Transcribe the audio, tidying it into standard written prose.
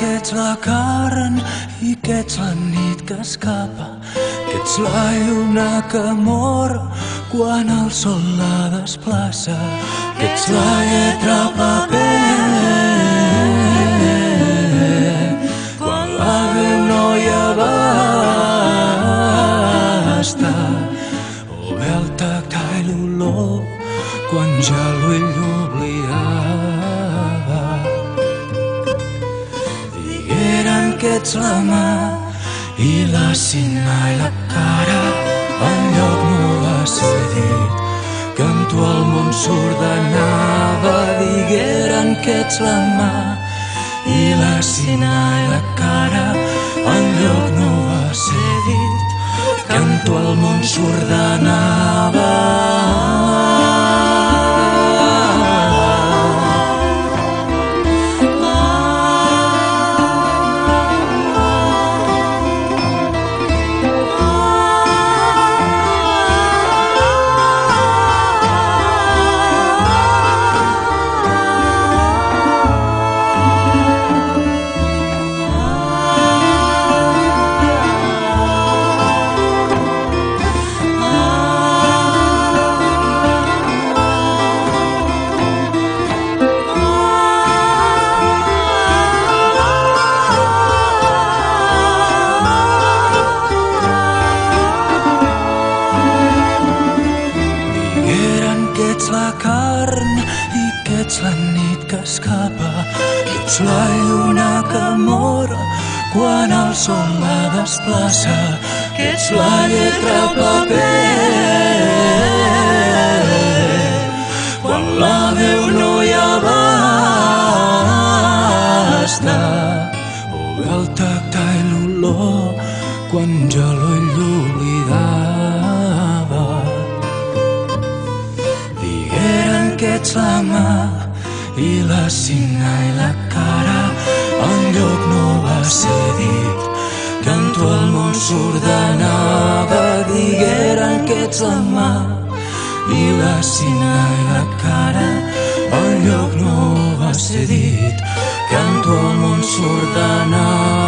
Kecelakaan ikets lanit qu'escapa, que ets la lluna que mor quan el sol la desplaça, que ets la lletra al paper quan la veu no hi abasta, o bé el tacte i l'olor quan ja l'ull l'oblidava. Que ets la mà i la cima i la cara, enlloc no va ser dit, que amb tu el món s'ordenava. Digueren que ets la mà i la cima i la cara, enlloc no va ser dit, que amb tu el món s'ordenava. Que ets la carn i que ets la nit que escapa, que ets la lluna que mor quan el sol la desplaça, que ets la lletra al paper quan la veu no hi abasta, o bé el tacte i l'olor quan ja l'ull l'oblidava. Que ets la mà i la cima i la cara, enlloc no va ser dit, que amb tu el món s'ordenava. Digueren que ets la mà i la cima i la cara, enlloc no va ser dit, que amb tu el món s'ordenava.